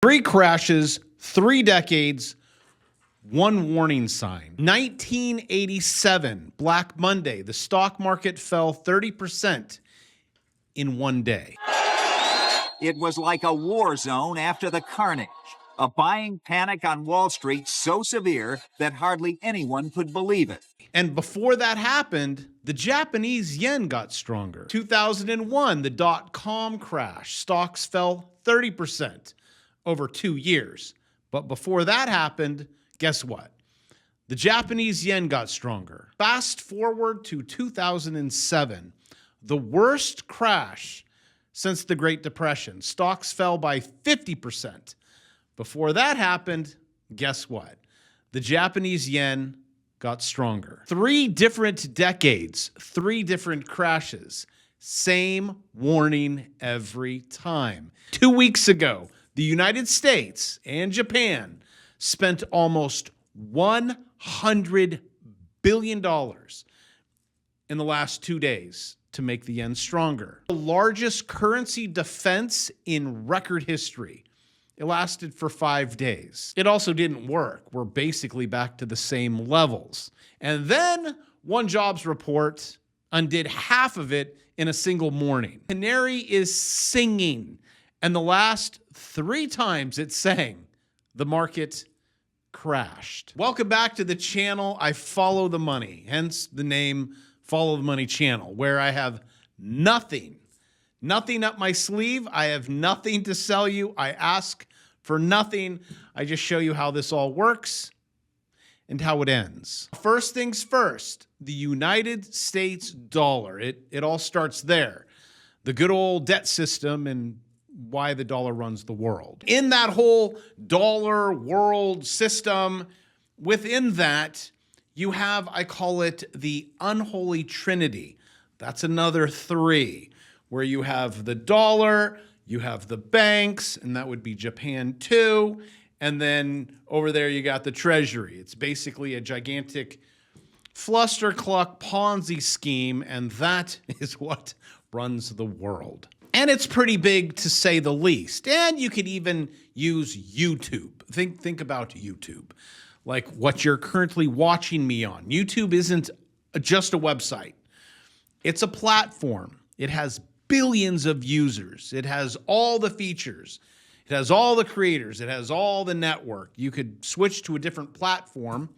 Three crashes, 3 decades, one warning sign. 1987, Black Monday, the stock market fell 30% in one day. It was like a war zone after the carnage. A buying panic on Wall Street so severe that hardly anyone could believe it. And before that happened, the Japanese yen got stronger. 2001, the dot-com crash. Stocks fell 30% over 2 years. But before that happened, guess what? The Japanese yen got stronger. Fast forward to 2007, the worst crash since the Great Depression. Stocks fell by 50%. Before that happened, guess what? The Japanese yen got stronger. 3 different decades, 3 different crashes. Same warning every time. 2 weeks ago, the United States and Japan spent almost $100 billion in the last 2 days to make the yen stronger. The largest currency defense in record history. It lasted for 5 days. It also didn't work. We're basically back to the same levels. And then one jobs report undid half of it in a single morning. Canary is singing, and the last 3 times it sang, the market crashed. Welcome back to the channel. I follow the money, hence the name Follow the Money Channel, where I have nothing up my sleeve. I have nothing to sell you. I ask for nothing. I just show you how this all works and how it ends. First things first, the United States dollar. It all starts there. The good old debt system and why the dollar runs the world. In that whole dollar world system, within that, you have, I call it the unholy trinity. That's another 3, where you have the dollar, you have the banks, and that would be Japan too. And then over there you got the Treasury. It's basically a gigantic flustercluck Ponzi scheme, and that is what runs the world. And it's pretty big, to say the least. And you could even use YouTube. Think about YouTube, like what you're currently watching me on. YouTube isn't just a website. It's a platform. It has billions of users. It has all the features. It has all the creators. It has all the network. You could switch to a different platform,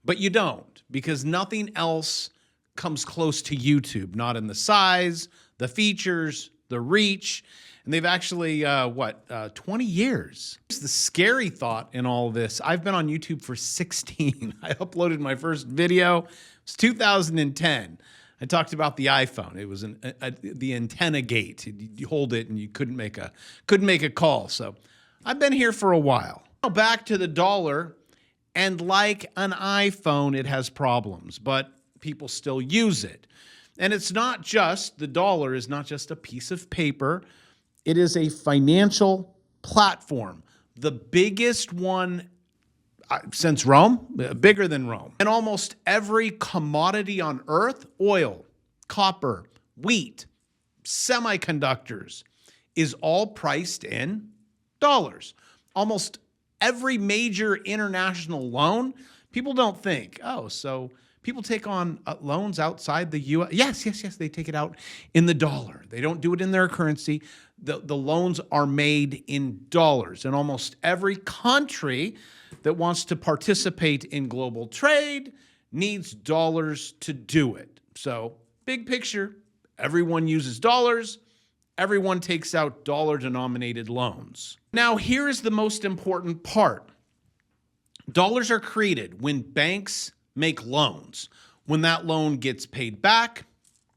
but you don't, because nothing else comes close to YouTube. Not in the size, the features, the reach. And they've actually, 20 years. The scary thought in all of this, I've been on YouTube for 16. I uploaded my first video. It was 2010. I talked about the iPhone. It was the antenna gate. You hold it and you couldn't make a call. So I've been here for a while. Now back to the dollar, and like an iPhone, it has problems, but people still use it. And it's not just, the dollar is not just a piece of paper. It is a financial platform, the biggest one since Rome, bigger than Rome. And almost every commodity on earth, oil, copper, wheat, semiconductors, is all priced in dollars. Almost every major international loan, people don't think, oh, so people take on loans outside the U.S. Yes, they take it out in the dollar. They don't do it in their currency. The loans are made in dollars. And almost every country that wants to participate in global trade needs dollars to do it. So, big picture, everyone uses dollars. Everyone takes out dollar-denominated loans. Now, here is the most important part. Dollars are created when banks make loans. When that loan gets paid back,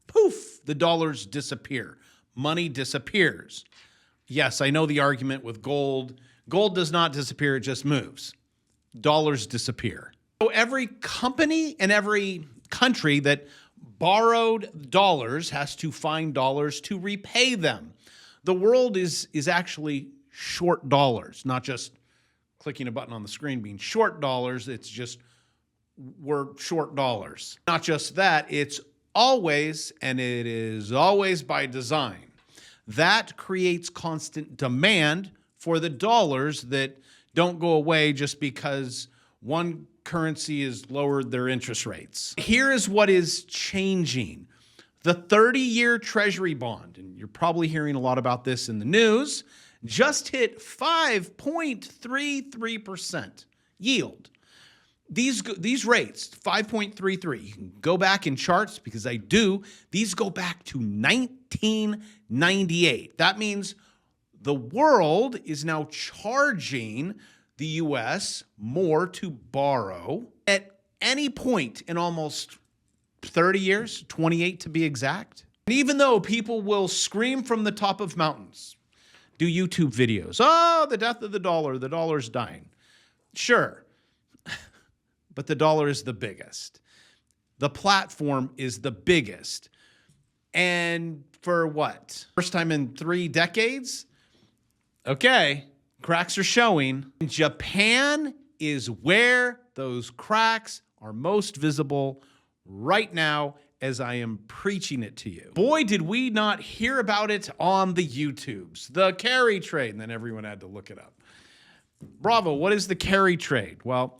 poof, the dollars disappear. Money disappears. Yes, I know the argument with gold. Gold does not disappear, it just moves. Dollars disappear. So every company and every country that borrowed dollars has to find dollars to repay them. The world is actually short dollars, not just clicking a button on the screen being short dollars. It's just we're short dollars. Not just that, it's always, and it is always by design. That creates constant demand for the dollars that don't go away just because one currency has lowered their interest rates. Here is what is changing. The 30-year Treasury bond, and you're probably hearing a lot about this in the news, just hit 5.33% yield. These rates, 5.33, you can go back in charts because I do. These go back to 1998. That means the world is now charging the US more to borrow at any point in almost 30 years, 28 to be exact. And even though people will scream from the top of mountains, do YouTube videos, oh, the death of the dollar's dying. Sure, but the dollar is the biggest. The platform is the biggest. And for what? First time in 3 decades? Okay, cracks are showing. Japan is where those cracks are most visible right now as I am preaching it to you. Boy, did we not hear about it on the YouTubes. The carry trade, and then everyone had to look it up. Bravo, what is the carry trade? Well,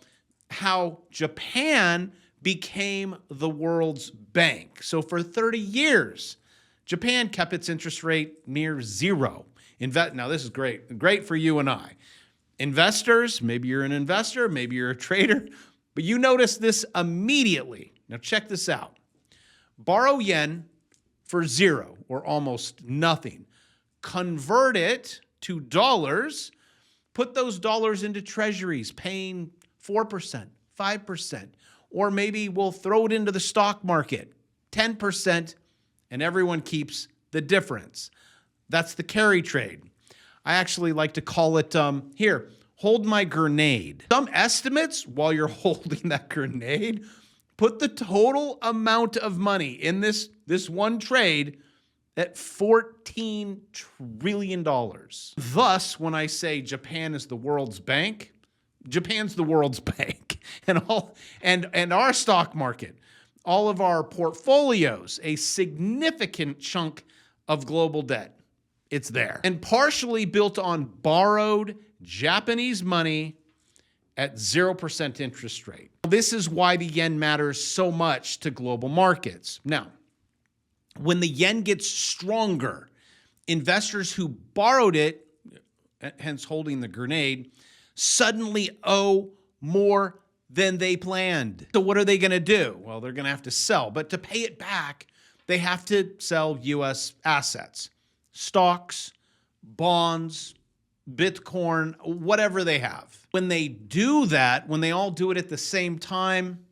how Japan became the world's bank. So for 30 years, Japan kept its interest rate near zero. Now, this is great for you and I. Investors, maybe you're an investor, maybe you're a trader, but you notice this immediately. Now, check this out. Borrow yen for zero or almost nothing. Convert it to dollars. Put those dollars into treasuries, paying 4%, 5%, or maybe we'll throw it into the stock market, 10%, and everyone keeps the difference. That's the carry trade. I actually like to call it, here, hold my grenade. Some estimates, while you're holding that grenade, put the total amount of money in this one trade at $14 trillion. Thus, when I say Japan is the world's bank, Japan's the world's bank. And our stock market, all of our portfolios, a significant chunk of global debt, it's there. And partially built on borrowed Japanese money at 0% interest rate. This is why the yen matters so much to global markets. Now, when the yen gets stronger, investors who borrowed it, hence holding the grenade, suddenly owe more than they planned. So what are they going to do? Well, they're going to have to sell. But to pay it back, they have to sell U.S. assets, stocks, bonds, Bitcoin, whatever they have. When they do that, when they all do it at the same time,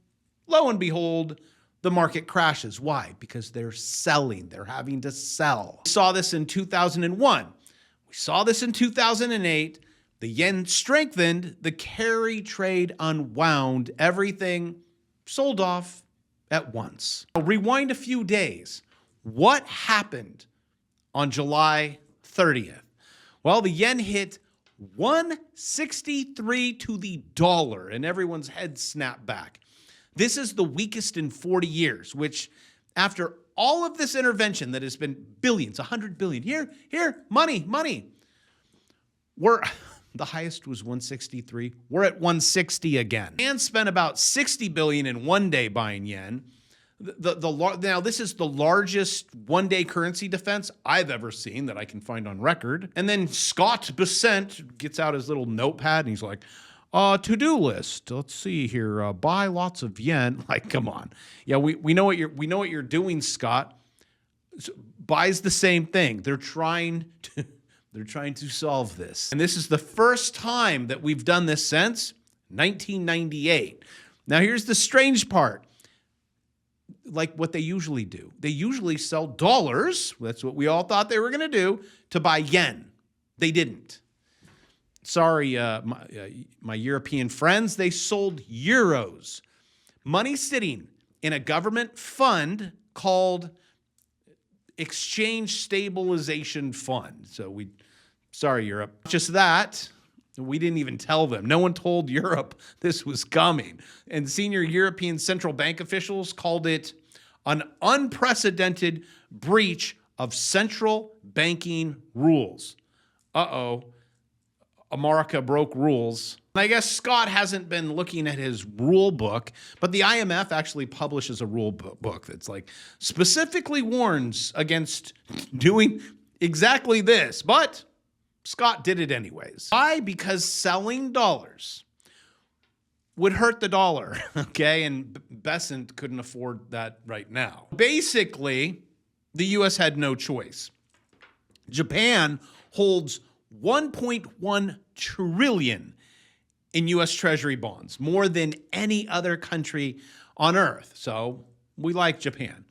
lo and behold, the market crashes. Why? Because they're selling. They're having to sell. We saw this in 2001. We saw this in 2008. The yen strengthened. The carry trade unwound. Everything sold off at once. Now, rewind a few days. What happened on July 30th? Well, the yen hit 163 to the dollar, and everyone's head snapped back. This is the weakest in 40 years, which after all of this intervention that has been billions, 100 billion, here, money. The highest was 163. We're at 160 again. And spent about 60 billion in one day buying yen. Now, this is the largest one-day currency defense I've ever seen that I can find on record. And then Scott Bessent gets out his little notepad and he's like, to-do list. Let's see here. Buy lots of yen. Like, come on. Yeah, we know what you're doing, Scott. Buys the same thing. They're trying to solve this. And this is the first time that we've done this since 1998. Now, here's the strange part. Like what they usually do. They usually sell dollars. That's what we all thought they were going to do, to buy yen. They didn't. Sorry, my European friends. They sold euros. Money sitting in a government fund called Exchange Stabilization Fund. Sorry, Europe. Just that. We didn't even tell them. No one told Europe this was coming. And senior European central bank officials called it an unprecedented breach of central banking rules. Uh-oh. America broke rules. I guess Scott hasn't been looking at his rule book, but the IMF actually publishes a rule book that's like specifically warns against doing exactly this. But Scott did it anyways. Why? Because selling dollars would hurt the dollar, okay? And Besant couldn't afford that right now. Basically, the U.S. had no choice. Japan holds $1.1 trillion in US Treasury bonds, more than any other country on earth. So we like Japan.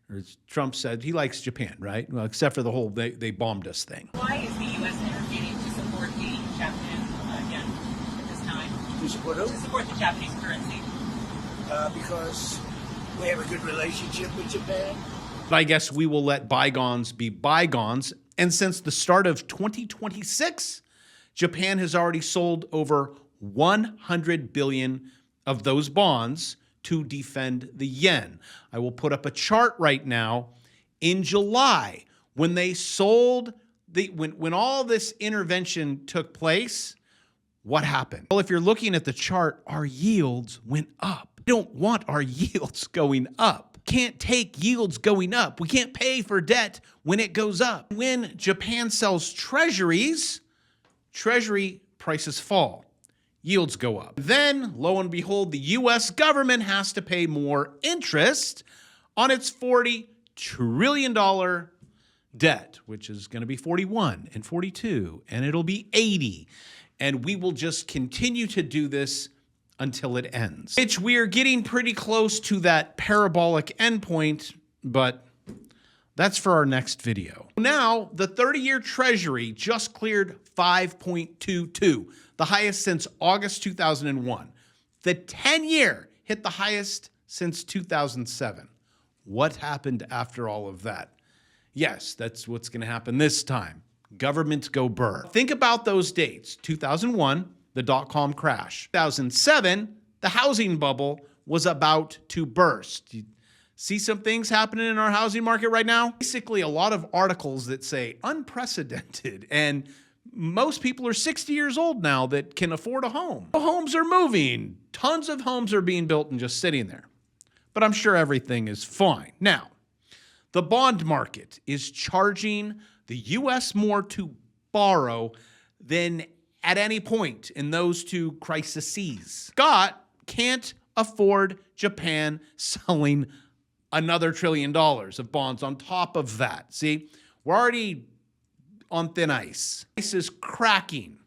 Or as Trump said, he likes Japan, right? Well, except for the whole they bombed us thing. Why is the U.S. intervening to support the Japanese yen at this time? To support who? To support the Japanese currency. Because we have a good relationship with Japan. But I guess we will let bygones be bygones. And since the start of 2026, Japan has already sold over 100 billion of those bonds to defend the yen. I will put up a chart right now. In July, when they sold, when all this intervention took place, what happened? Well, if you're looking at the chart, our yields went up. We don't want our yields going up. Can't take yields going up. We can't pay for debt when it goes up. When Japan sells treasuries, treasury prices fall. Yields go up. Then, lo and behold, the U.S. government has to pay more interest on its $40 trillion debt, which is going to be 41 and 42, and it'll be 80. And we will just continue to do this until it ends. Which we are getting pretty close to that parabolic endpoint, but that's for our next video. Now, the 30-year Treasury just cleared 5.22, the highest since August 2001. The 10-year hit the highest since 2007. What happened after all of that? Yes, that's what's going to happen this time. Governments go burr. Think about those dates. 2001, the dot-com crash. 2007, the housing bubble was about to burst. You see some things happening in our housing market right now? Basically, a lot of articles that say unprecedented, and most people are 60 years old now that can afford a home. Homes are moving. Tons of homes are being built and just sitting there. But I'm sure everything is fine. Now, the bond market is charging the U.S. more to borrow than at any point in those two crises. Scott can't afford Japan selling another $1 trillion of bonds on top of that. See, we're already on thin ice. Ice is cracking.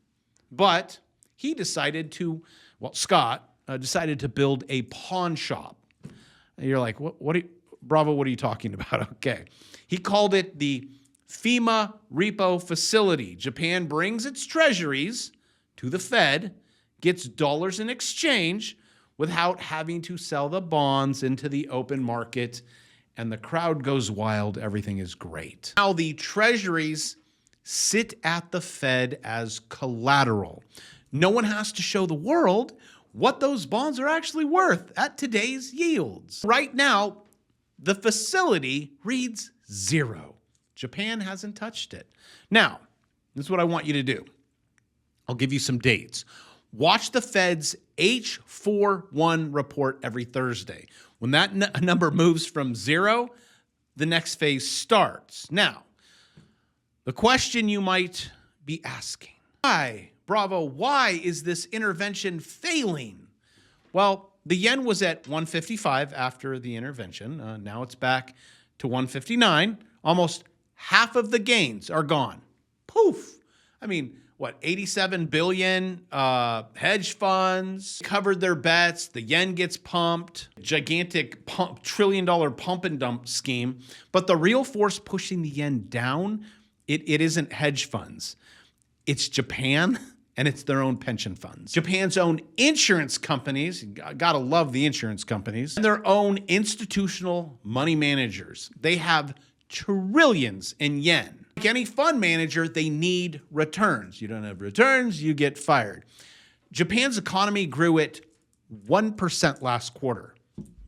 But he decided to, well, Scott decided to build a pawn shop. And you're like, Bravo, what are you talking about? Okay. He called it the FEMA repo facility. Japan brings its treasuries to the Fed, gets dollars in exchange without having to sell the bonds into the open market, and the crowd goes wild. Everything is great. Now, the treasuries sit at the Fed as collateral. No one has to show the world what those bonds are actually worth at today's yields. Right now, the facility reads zero. Japan hasn't touched it. Now, this is what I want you to do. I'll give you some dates. Watch the Fed's H41 report every Thursday. When that number moves from zero, the next phase starts. Now, the question you might be asking, why, Bravo, why is this intervention failing? Well, the yen was at 155 after the intervention. Now it's back to 159. Almost half of the gains are gone. Poof. I mean, what, 87 billion hedge funds covered their bets. The yen gets pumped. Gigantic $1 trillion pump and dump scheme. But the real force pushing the yen down, it isn't hedge funds. It's Japan, and it's their own pension funds. Japan's own insurance companies, gotta love the insurance companies, and their own institutional money managers. They have trillions in yen. Like any fund manager, they need returns. You don't have returns, you get fired. Japan's economy grew at 1% last quarter.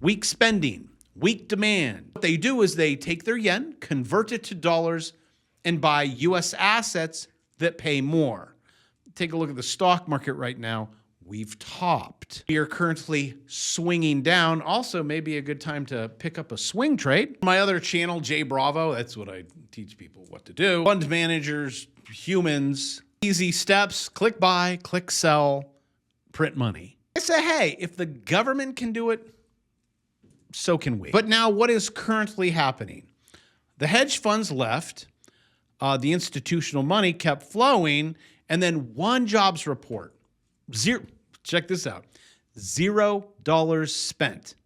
Weak spending, weak demand. What they do is they take their yen, convert it to dollars, and buy U.S. assets that pay more. take a look at the stock market right now. We've topped. We are currently swinging down. Also, maybe a good time to pick up a swing trade. My other channel, Jay Bravo, that's what I teach people what to do. Fund managers, humans, easy steps, click buy, click sell, print money. I say, hey, if the government can do it, so can we. But now what is currently happening? The hedge funds left, the institutional money kept flowing, and then one jobs report, zero, check this out, $0 spent.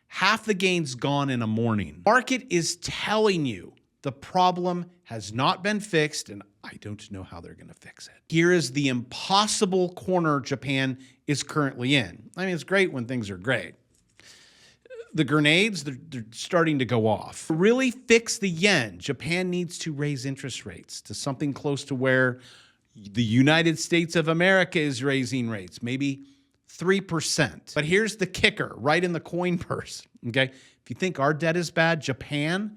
Half the gains gone in a morning. Market is telling you the problem has not been fixed, and I don't know how they're going to fix it. Here is the impossible corner Japan is currently in. I mean, it's great when things are great. The grenades, they're starting to go off. To really fix the yen, Japan needs to raise interest rates to something close to where the United States of America is raising rates, maybe 3%. But here's the kicker, right in the coin purse, okay? If you think our debt is bad, Japan,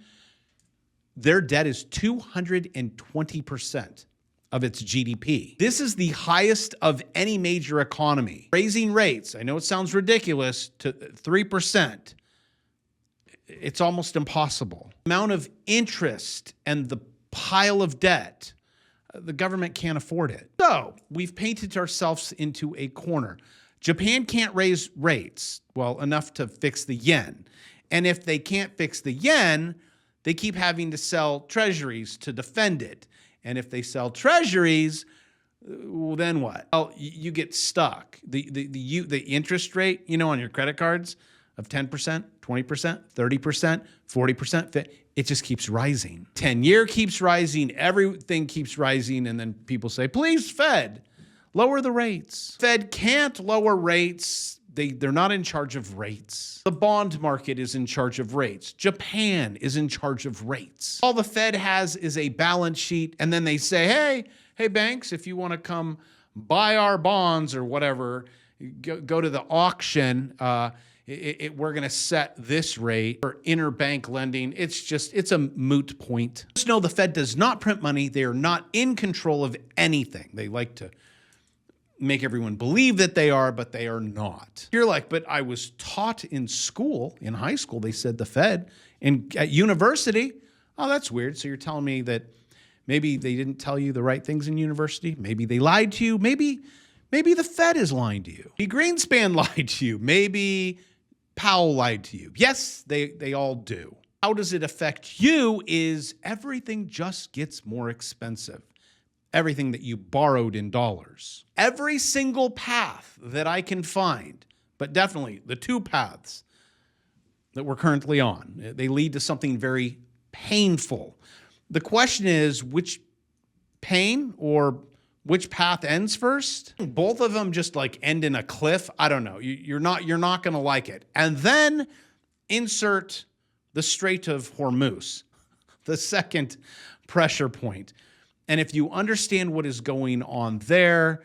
their debt is 220% of its GDP. This is the highest of any major economy. Raising rates, I know it sounds ridiculous, to 3%. It's almost impossible. The amount of interest and the pile of debt, the government can't afford it. So we've painted ourselves into a corner. Japan can't raise rates, well, enough to fix the yen. And if they can't fix the yen, they keep having to sell treasuries to defend it. And if they sell treasuries, well, then what? Well, you get stuck. The interest rate, on your credit cards of 10%, 20%, 30%, 40%, it just keeps rising. 10-year keeps rising, everything keeps rising, and then people say, please, Fed, lower the rates. Fed can't lower rates. They're not in charge of rates. The bond market is in charge of rates. Japan is in charge of rates. All the Fed has is a balance sheet, and then they say, hey banks, if you want to come buy our bonds or whatever, go to the auction, we're going to set this rate for interbank lending. It's a moot point. Just know the Fed does not print money. They are not in control of anything. They like to make everyone believe that they are, but they are not. You're like, but I was taught in school, in high school, they said the Fed, and at university, oh, that's weird. So you're telling me that maybe they didn't tell you the right things in university? Maybe they lied to you? Maybe the Fed is lying to you. Maybe Greenspan lied to you. Maybe Powell lied to you. Yes, they all do. How does it affect you is everything just gets more expensive. Everything that you borrowed in dollars. Every single path that I can find, but definitely the two paths that we're currently on, they lead to something very painful. The question is, which pain or which path ends first? Both of them just like end in a cliff. I don't know. You're not going to like it. And then insert the Strait of Hormuz, the second pressure point. And if you understand what is going on there,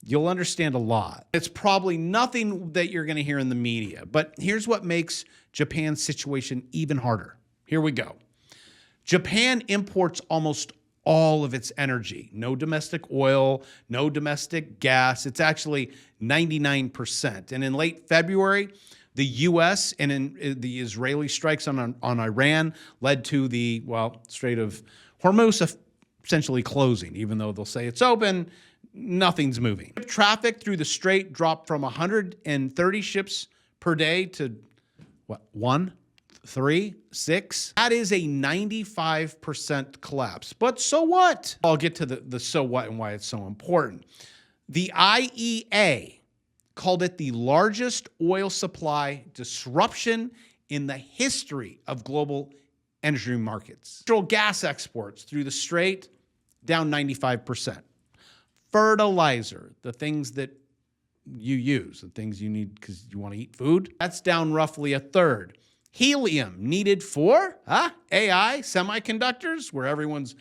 you'll understand a lot. It's probably nothing that you're going to hear in the media, but here's what makes Japan's situation even harder. Here we go. Japan imports almost all of its energy. No domestic oil, no domestic gas. It's actually 99%. And in late February, the U.S. and the Israeli strikes on Iran led to the, Strait of Hormuz essentially closing. Even though they'll say it's open, nothing's moving. Traffic through the strait dropped from 130 ships per day to, 1, 3, 6? That is a 95% collapse. But so what? I'll get to the so what and why it's so important. The IEA called it the largest oil supply disruption in the history of global energy markets. Natural gas exports through the strait down 95%. Fertilizer, the things that you use, the things you need because you want to eat food, that's down roughly a third. Helium needed for AI, semiconductors, where everyone's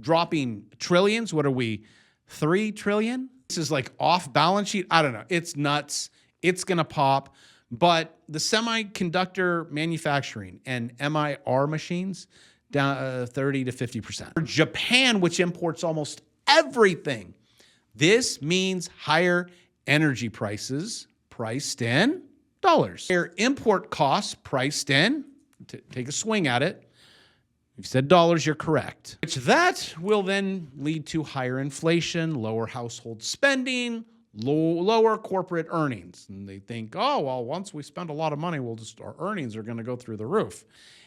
dropping trillions. What are we, 3 trillion? This is like off balance sheet. I don't know. It's nuts. It's going to pop. But the semiconductor manufacturing and MIR machines down 30 to 50%. For Japan, which imports almost everything This means higher energy prices priced in dollars. Higher import costs priced in, take a swing at it. If you said dollars, you're correct. Which that will then lead to higher inflation, lower household spending, lower corporate earnings. And they think, oh, well, once we spend a lot of money, our earnings are going to go through the roof.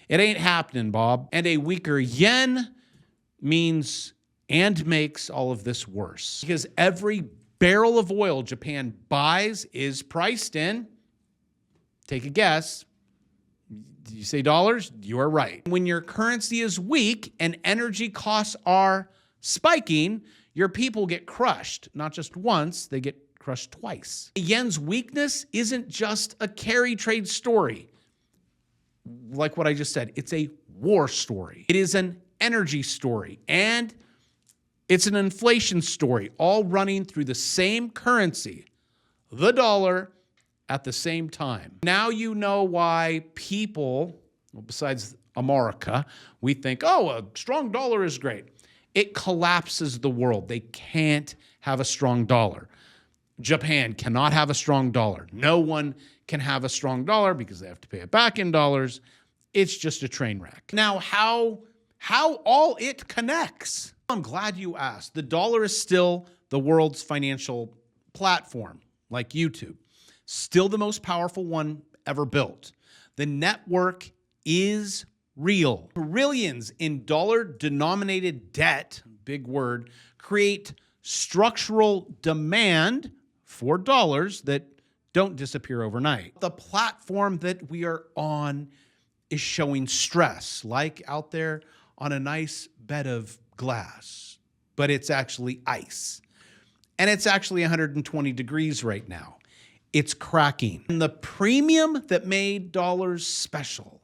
It ain't happening, Bob. And a weaker yen means and makes all of this worse. Because every barrel of oil Japan buys is priced in, take a guess, did you say dollars? You are right. When your currency is weak and energy costs are spiking, your people get crushed. Not just once, they get crushed twice. The yen's weakness isn't just a carry trade story. Like what I just said, it's a war story. It is an energy story. And it's an inflation story, all running through the same currency, the dollar, at the same time. Now you know why people, well, besides America, we think, oh, a strong dollar is great. It collapses the world. They can't have a strong dollar. Japan cannot have a strong dollar. No one can have a strong dollar because they have to pay it back in dollars. It's just a train wreck. Now, how all it connects? I'm glad you asked. The dollar is still the world's financial platform, like YouTube. Still the most powerful one ever built. The network is real. Trillions in dollar-denominated debt, big word, create structural demand for dollars that don't disappear overnight. The platform that we are on is showing stress, like out there on a nice bed of glass, but it's actually ice. And it's actually 120 degrees right now. It's cracking. And the premium that made dollars special,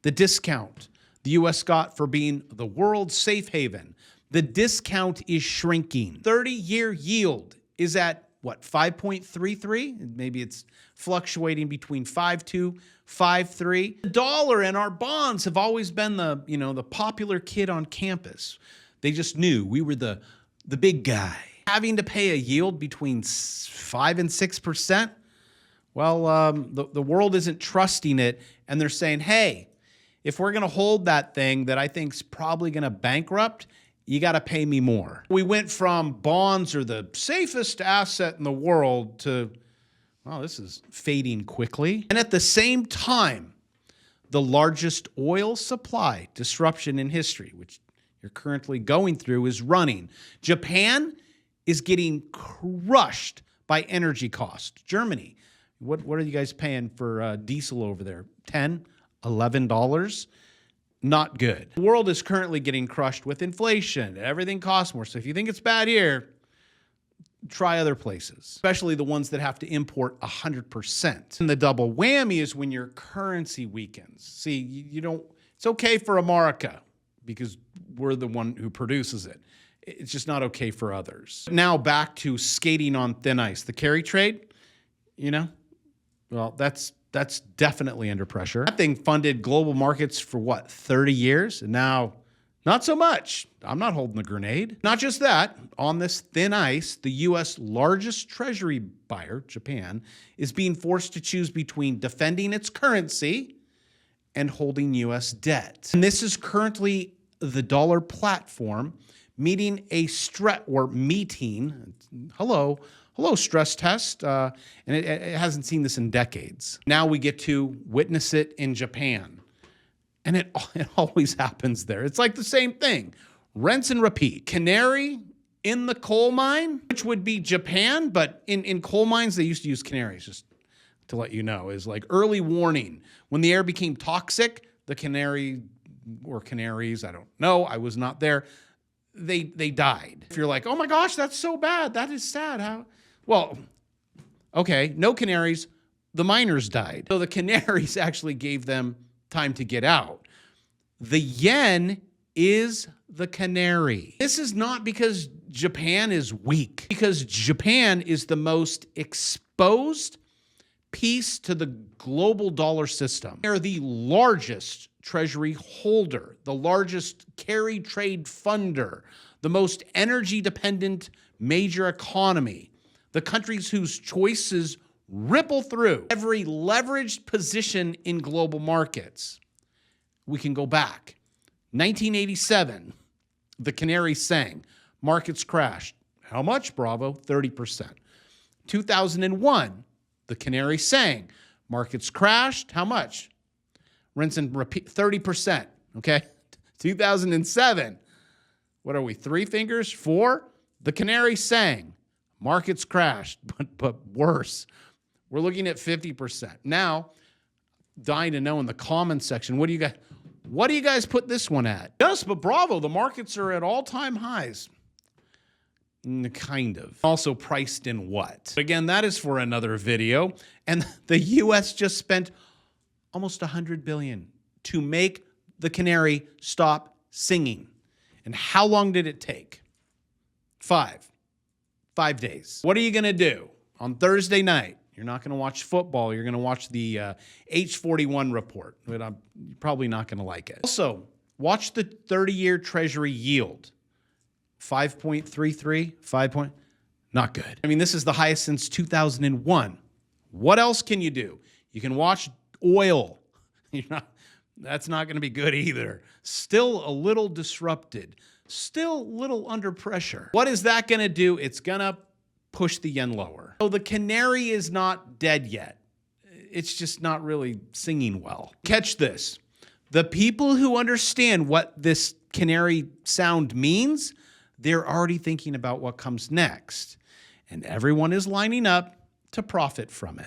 the discount the U.S. got for being the world's safe haven, the discount is shrinking. 30-year yield is at, what, 5.33? Maybe it's fluctuating between 5.2, 5.3. The dollar and our bonds have always been the popular kid on campus. They just knew we were the big guy. Having to pay a yield between 5 and 6%, well, the world isn't trusting it, and they're saying, hey, if we're going to hold that thing that I think's probably going to bankrupt, you got to pay me more. We went from bonds are the safest asset in the world to, well, this is fading quickly. And at the same time, the largest oil supply disruption in history, which you're currently going through, is running. Japan is getting crushed by energy costs. Germany, what are you guys paying for diesel over there? $10, $11? Not good. The world is currently getting crushed with inflation. Everything costs more. So if you think it's bad here, try other places, especially the ones that have to import 100%. And the double whammy is when your currency weakens. See, you don't, it's okay for America because we're the one who produces it. It's just not okay for others. Now back to skating on thin ice. The carry trade, well, that's definitely under pressure. That thing funded global markets for what, 30 years? And now, not so much. I'm not holding the grenade. Not just that, on this thin ice, the U.S. largest treasury buyer, Japan, is being forced to choose between defending its currency and holding U.S. debt. And this is currently the dollar platform meeting hello, stress test, and it hasn't seen this in decades. Now we get to witness it in Japan, and it always happens there. It's like the same thing, rinse and repeat. Canary in the coal mine, which would be Japan, but in coal mines, they used to use canaries, just to let you know, is like early warning. When the air became toxic, the canary or canaries, I don't know, I was not there, they died. If you're like, oh my gosh, that's so bad, that is sad, how? Well, okay, no canaries, the miners died. So the canaries actually gave them time to get out. The yen is the canary. This is not because Japan is weak, because Japan is the most exposed piece to the global dollar system. They're the largest treasury holder, the largest carry trade funder, the most energy dependent major economy, the countries whose choices ripple through every leveraged position in global markets. We can go back. 1987, the canary sang, markets crashed. How much, Bravo? 30%. 2001, the canary sang, markets crashed. How much? Rinse and repeat, 30%. Okay. 2007, what are we, 3 fingers? 4? The canary sang, markets crashed, but worse. We're looking at 50%. Now, dying to know in the comments section, what do you guys put this one at? Yes, but Bravo, the markets are at all-time highs. Kind of. Also priced in what? Again, that is for another video. And the US just spent almost $100 billion to make the canary stop singing. And how long did it take? 5 days. What are you going to do on Thursday night? You're not going to watch football. You're going to watch the H41 report, but I'm probably not going to like it. Also, watch the 30-year Treasury yield. 5.33, not good. I mean, this is the highest since 2001. What else can you do? You can watch oil. That's not going to be good either. Still a little disrupted. Still a little under pressure. What is that going to do? It's going to push the yen lower. So the canary is not dead yet. It's just not really singing well. Catch this. The people who understand what this canary sound means, they're already thinking about what comes next. And everyone is lining up to profit from it.